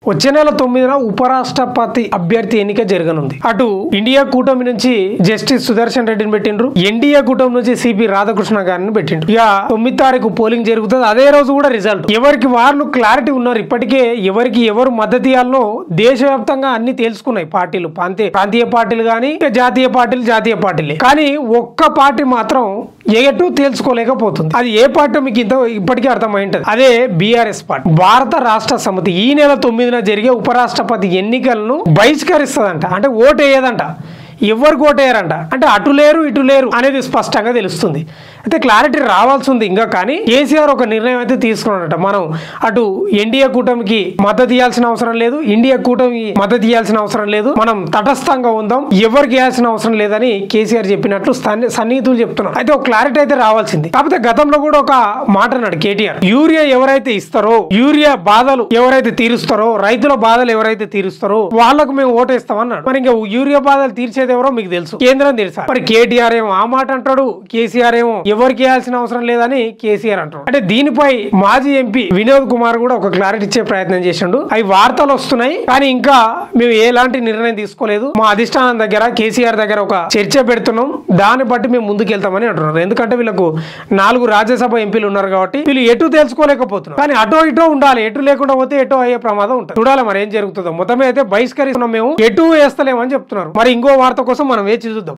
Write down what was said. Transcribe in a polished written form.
వచ్చే నెల 9న ఉపరాష్ట్రపతి అభ్యర్థి ఎన్నిక జరగనుంది. అటు ఇండియా కూటమి నుంచి జస్టిస్ సుదర్శన్ రెడ్డిని పెట్టిండ్రు, ఎన్డీఏ కూటమి నుంచి సిపి రాధాకృష్ణ గారిని పెట్టిండ్రు. ఇక 9 తారీఖు పోలింగ్ జరుగుతుంది. అదే రోజు కూడా రిజల్ట్. ఎవరికి వాళ్ళు క్లారిటీ ఉన్నారు. ఇప్పటికే ఎవరికి ఎవరు మద్దతు ఇవ్వాలో దేశవ్యాప్తంగా అన్ని తెలుసుకున్నాయి పార్టీలు, ప్రాంతీయ పార్టీలు కానీ జాతీయ పార్టీలే. కానీ ఒక్క పార్టీ మాత్రం ఎటు తెలుసుకోలేకపోతుంది. అది ఏ పార్టీ మీకు ఇప్పటికీ అర్థమైంటది. అదే బీఆర్ఎస్ పార్టీ. భారత రాష్ట్ర సమితి ఈ నెల 9న జరిగే ఉపరాష్ట్రపతి ఎన్నికలను బహిష్కరిస్తుందంట. అంటే ఓటు వేయదంట, ఎవరికి ఓటేయారంట. అంటే అటు లేరు ఇటు లేరు అనేది స్పష్టంగా తెలుస్తుంది. అయితే క్లారిటీ రావాల్సి ఉంది ఇంకా. కానీ కేసీఆర్ ఒక నిర్ణయం అయితే తీసుకున్నాడట. మనం అటు ఎన్డీఏ కూటమికి మద్దతు ఇవ్వాల్సిన అవసరం లేదు, ఇండియా కూటమికి మద్దతు ఇవ్వాల్సిన అవసరం లేదు, మనం తటస్థంగా ఉందాం, ఎవరికి ఇవ్వాల్సిన అవసరం లేదని కేసీఆర్ చెప్పినట్లు సన్నిహితులు చెప్తున్నారు. అయితే ఒక క్లారిటీ అయితే రావాల్సింది. కాకపోతే గతంలో కూడా ఒక మాట అన్నాడు కేటీఆర్, యూరియా ఎవరైతే ఇస్తారో, యూరియా బాధలు ఎవరైతే తీరుస్తారో, రైతుల బాధలు ఎవరైతే తీరుస్తారో వాళ్ళకు మేము ఓటేస్తామన్నాడు. మరి ఇంకా యూరియా బాధలు తీర్చే ఎవరో మీకు తెలుసు, కేంద్రం తెలుసా. మరి కేటీఆర్ ఏమో ఆ మాట అంటాడు, కేసీఆర్ ఏమో ఎవరికి వేయాల్సిన అవసరం లేదని కేసీఆర్ అంటాడు. అంటే దీనిపై మాజీ ఎంపీ వినోద్ కుమార్ కూడా ఒక క్లారిటీ ఇచ్చే ప్రయత్నం చేసిండు. అవి వార్తలు వస్తున్నాయి కానీ ఇంకా మేము ఎలాంటి నిర్ణయం తీసుకోలేదు, మా అధిష్టానం దగ్గర కేసీఆర్ దగ్గర ఒక చర్చ పెడుతున్నాం, దాన్ని బట్టి మేము ముందుకు వెళ్తామని అంటున్నారు. ఎందుకంటే వీళ్ళకు 4 రాజ్యసభ ఎంపీలు ఉన్నారు కాబట్టి వీళ్ళు ఎటు తెలుసుకోలేకపోతున్నారు. కానీ అటో ఇటో ఉండాలి, ఎటు లేకుండా పోతే ఎటో అయ్యే ప్రమాదం ఉంటుంది. చూడాలి మరి ఏం జరుగుతుందో. మొత్తమే అయితే బహిష్కరిస్తున్నాం, మేము ఎటు వేస్తలేమని చెప్తున్నారు. మరి ఇంకో వార్త కోసం మనం వేచి చూద్దాం.